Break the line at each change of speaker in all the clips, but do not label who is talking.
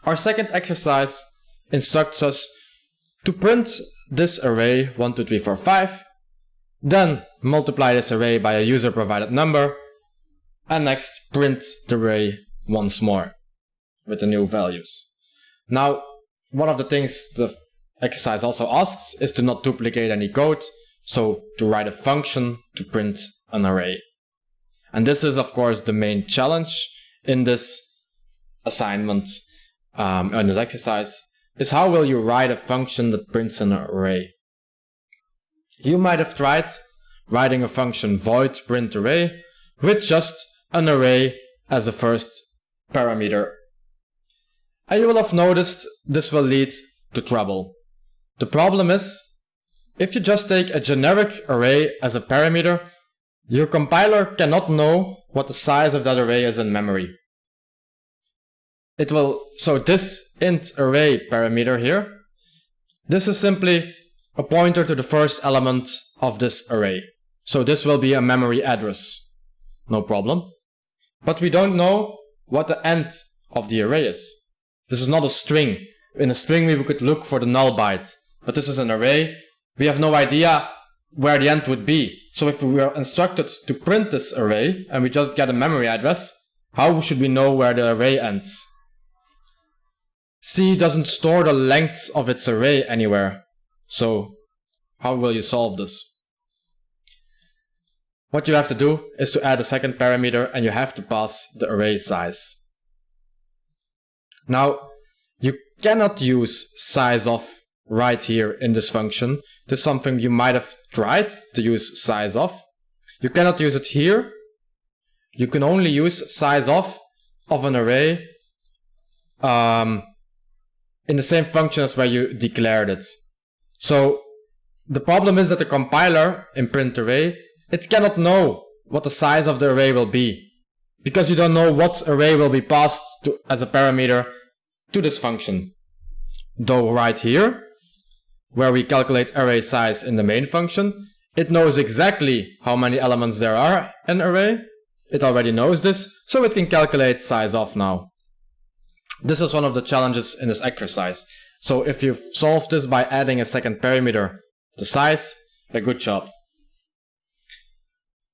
Our second exercise instructs us to print this array 1, 2, 3, 4, 5, then multiply this array by a user provided number, and next print the array once more with the new values. Now, one of the things the exercise also asks is to not duplicate any code, so to write a function to print an array. And this is of course the main challenge in this assignment, in this exercise, is how will you write a function that prints an array. You might have tried writing a function void print array with just an array as a first parameter. And you will have noticed this will lead to trouble. The problem is, if you just take a generic array as a parameter, your compiler cannot know what the size of that array is in memory. So this int array parameter here, this is simply a pointer to the first element of this array. So this will be a memory address. No problem. But we don't know what the end of the array is. This is not a string. In a string we could look for the null byte. But this is an array. We have no idea where the end would be. So if we are instructed to print this array and we just get a memory address, how should we know where the array ends? C doesn't store the length of its array anywhere. So how will you solve this? What you have to do is to add a second parameter, and you have to pass the array size. Now, you cannot use sizeOf right here in this function. This is something you might have tried to use sizeOf. You cannot use it here. You can only use sizeOf of an array in the same function as where you declared it. So the problem is that the compiler in print array, it cannot know what the size of the array will be, because you don't know what array will be passed to as a parameter to this function. Though right here, where we calculate array size in the main function, it knows exactly how many elements there are in an array. It already knows this, so it can calculate sizeOf now. This is one of the challenges in this exercise. So if you solve this by adding a second parameter to size, a good job.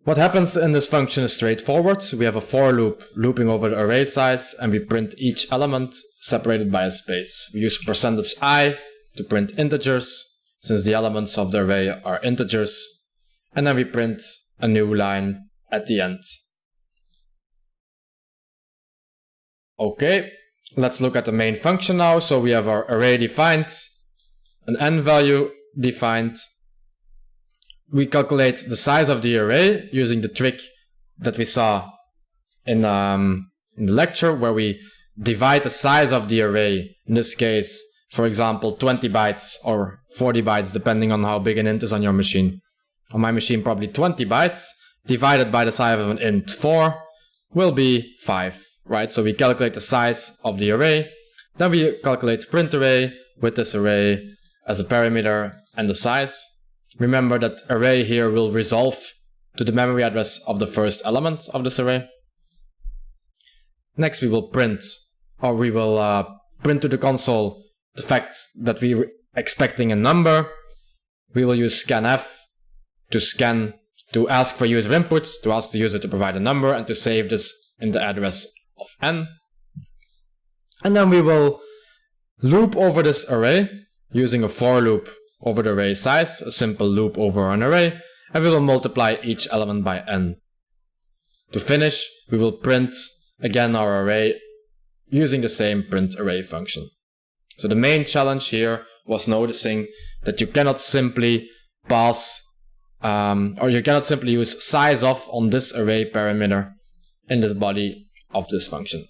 What happens in this function is straightforward. We have a for loop looping over the array size, and we print each element separated by a space. We use %i to print integers, since the elements of the array are integers, and then we print a new line at the end. Okay, let's look at the main function now. So we have our array defined, an n value defined. We calculate the size of the array using the trick that we saw in the lecture, where we divide the size of the array. In this case, for example, 20 bytes or 40 bytes, depending on how big an int is on your machine. On my machine, probably 20 bytes divided by the size of an int 4 will be 5, right? So we calculate the size of the array. Then we calculate print array with this array as a parameter and the size. Remember that array here will resolve to the memory address of the first element of this array. Next we will print, or we will print to the console the fact that we're expecting a number. We will use scanf to ask for user input, to ask the user to provide a number, and to save this in the address of n. And then we will loop over this array using a for loop over the array size, a simple loop over an array, and we will multiply each element by n. To finish, we will print again our array using the same print array function. So the main challenge here was noticing that you cannot simply pass, or you cannot simply use sizeOf on this array parameter in this body of this function.